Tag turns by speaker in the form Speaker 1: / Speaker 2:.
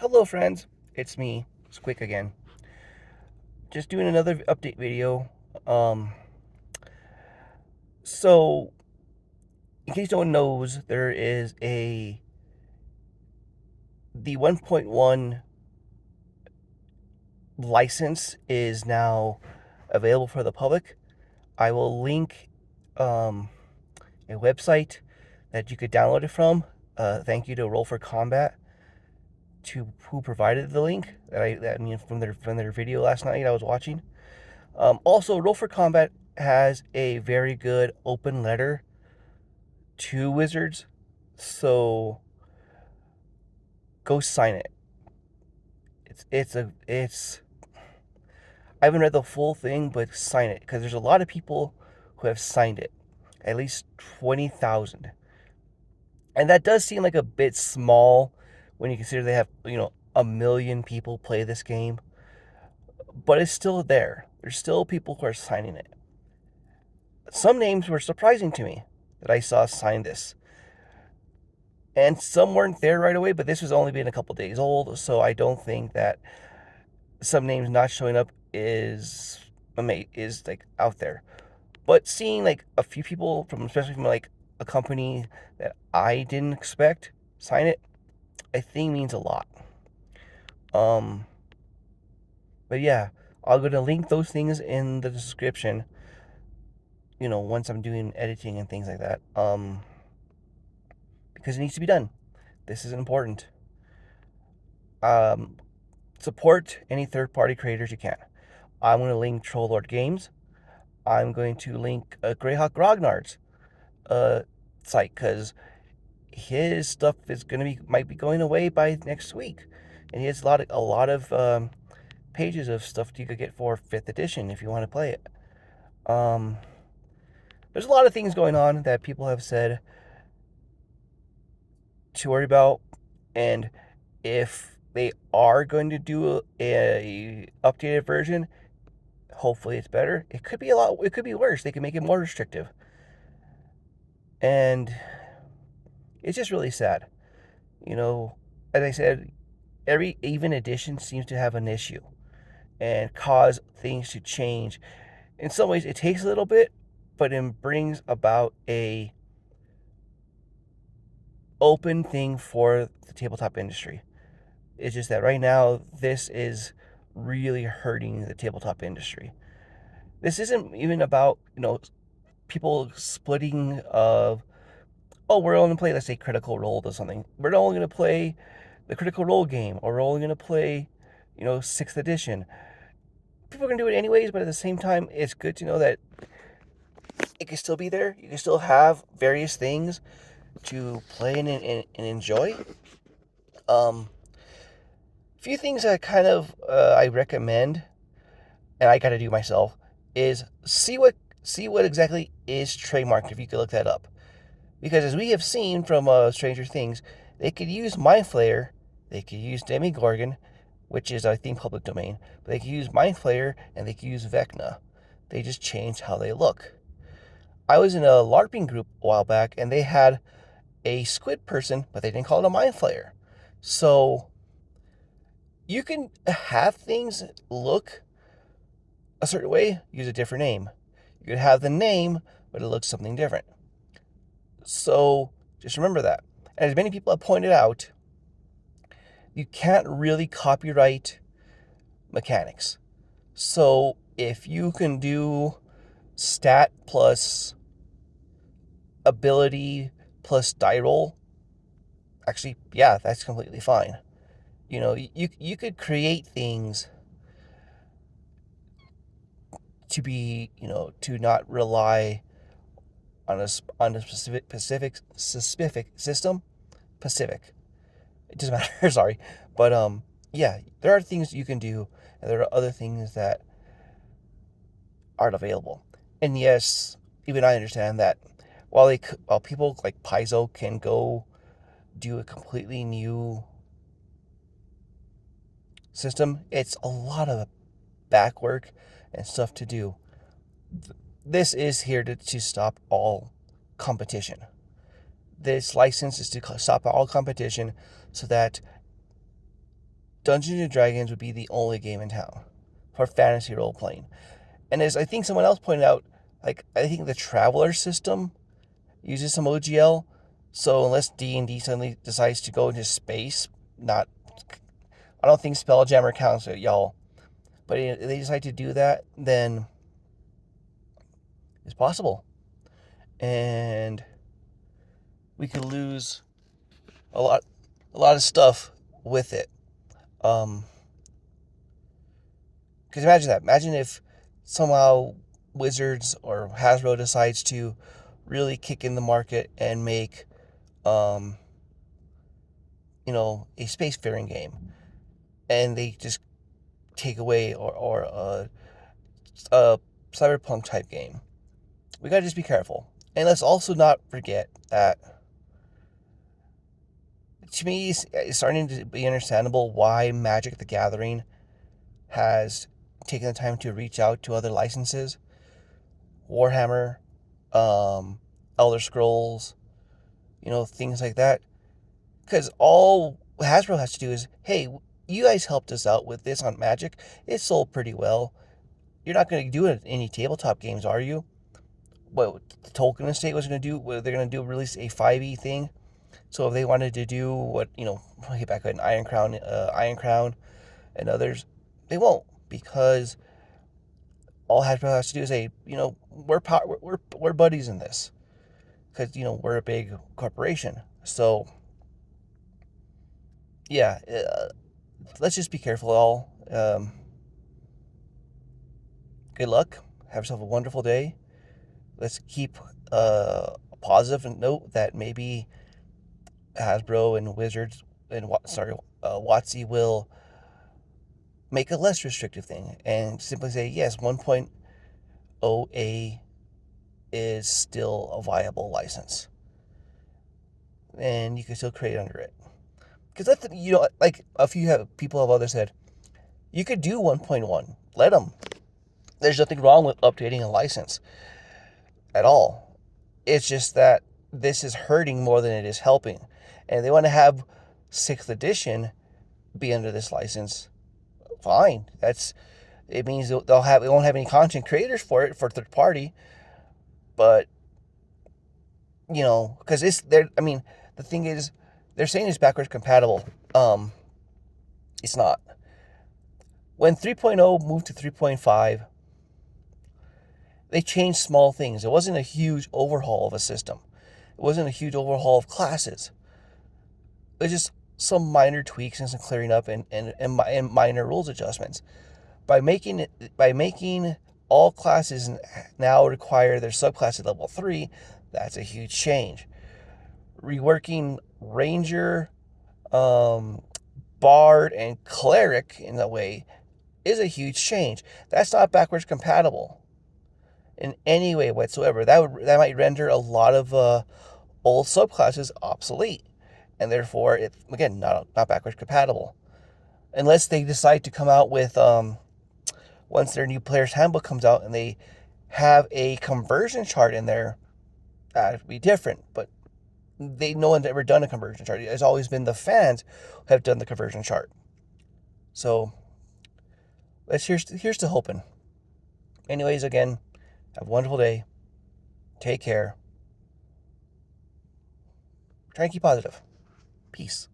Speaker 1: Hello friends, it's me, Squick again. Just doing another update video. Um, so, in case no one knows, the 1.1 license is now available for the public. I will link um, a website that you could download it from. Thank you to Roll for Combat to who provided the link from their video last night I was watching. Also, Roll for Combat has a very good open letter to Wizards, so go sign it. It's. I haven't read the full thing, but sign it because there's a lot of people who have signed it, at least 20,000, and that does seem like a bit small when you consider they have 1 million people play this game, but it's still there. There's still people who are signing it. Some names were surprising to me that I saw sign this. And some weren't there right away, but this was only being a couple days old, so I don't think that some names not showing up is like out there. But seeing like a few people especially from like a company that I didn't expect sign it, I think means a lot. Um, but yeah, I'm gonna link those things in the description. Once I'm doing editing and things like that. Because it needs to be done. This is important. Um, Support any third-party creators you can. I'm going to link Trollord Games. I'm going to link Greyhawk Grognard's site because his stuff is might be going away by next week, and he has a lot of pages of stuff you could get for 5th edition if you want to play it. Um, there's a lot of things going on that people have said to worry about, and if they are going to do a updated version, hopefully it's better. It could be worse. They can make it more restrictive. And it's just really sad. You know, as I said, every even edition seems to have an issue and cause things to change. In some ways it takes a little bit, but it brings about a open thing for the tabletop industry. It's just that right now this is really hurting the tabletop industry. This isn't even about, people splitting of, oh, we're only going to play, let's say, Critical Role or something. We're only going to play the Critical Role game, or we're only going to play, 6th edition. People are going to do it anyways, but at the same time, it's good to know that it can still be there. You can still have various things to play and enjoy. Um, few things that kind of I recommend, and I got to do myself, is see what exactly is trademarked. If you could look that up, because as we have seen from Stranger Things, they could use Mind Flayer, they could use Demigorgon, which is I think public domain, but they could use Mind Flayer and they could use Vecna. They just changed how they look. I was in a LARPing group a while back, and they had a squid person, but they didn't call it a Mind Flayer. So you can have things look a certain way, use a different name. You could have the name, but it looks something different. So just remember that. And as many people have pointed out, you can't really copyright mechanics. So if you can do stat plus ability plus die roll, actually, yeah, that's completely fine. You could create things to be, to not rely on a specific system. Pacific. It doesn't matter. Sorry, but yeah, there are things you can do, and there are other things that aren't available. And yes, even I understand that while people like Paizo can go do a completely new system, it's a lot of back work and stuff to do. This is here to stop all competition. This license is to stop all competition so that Dungeons and Dragons would be the only game in town for fantasy role playing. And as I think someone else pointed out, like I think the Traveler system uses some OGL. So unless D&D suddenly decides to go into space, not I don't think Spelljammer counts it, y'all. But if they decide to do that, then it's possible. And we could lose a lot of stuff with it. Because imagine that. Imagine if somehow Wizards or Hasbro decides to really kick in the market and make, um, a spacefaring game, and they just take away or a cyberpunk type game. We gotta just be careful, and let's also not forget that. To me, it's starting to be understandable why Magic the Gathering has taken the time to reach out to other licenses. Warhammer, Elder Scrolls, things like that. Because all Hasbro has to do is, hey, you guys helped us out with this on Magic. It sold pretty well. You're not going to do any tabletop games, are you? What the Tolkien Estate was going to do? What they're going to do? Release a 5e thing. So if they wanted to do what back in Iron Crown, and others, they won't, because all Hasbro has to do is say, we're buddies in this, because we're a big corporation. So yeah, let's just be careful, all. Good luck. Have yourself a wonderful day. Let's keep a positive note that maybe Hasbro and Wizards and WotC will make a less restrictive thing and simply say, yes, 1.0A is still a viable license, and you can still create under it. Because like a few people have others said, you could do 1.1. Let them. There's nothing wrong with updating a license at all. It's just that this is hurting more than it is helping, and they want to have 6th edition be under this license. Fine. It means they won't have any content creators for it, for third party. But because the thing is, they're saying it's backwards compatible. It's not. When 3.0 moved to 3.5, they changed small things. It wasn't a huge overhaul of a system. It wasn't a huge overhaul of classes. It was just some minor tweaks and some clearing up and minor rules adjustments. By making all classes now require their subclass at level 3, that's a huge change. Reworking Ranger, Bard, and Cleric in a way is a huge change. That's not backwards compatible in any way whatsoever. That might render a lot of old subclasses obsolete, and therefore it again not backwards compatible, unless they decide to come out with once their new player's handbook comes out and they have a conversion chart in there. That'd be different, but no one's ever done a conversion chart. It's always been the fans who have done the conversion chart. So here's to hoping. Anyways, again, have a wonderful day. Take care. Try and keep positive. Peace.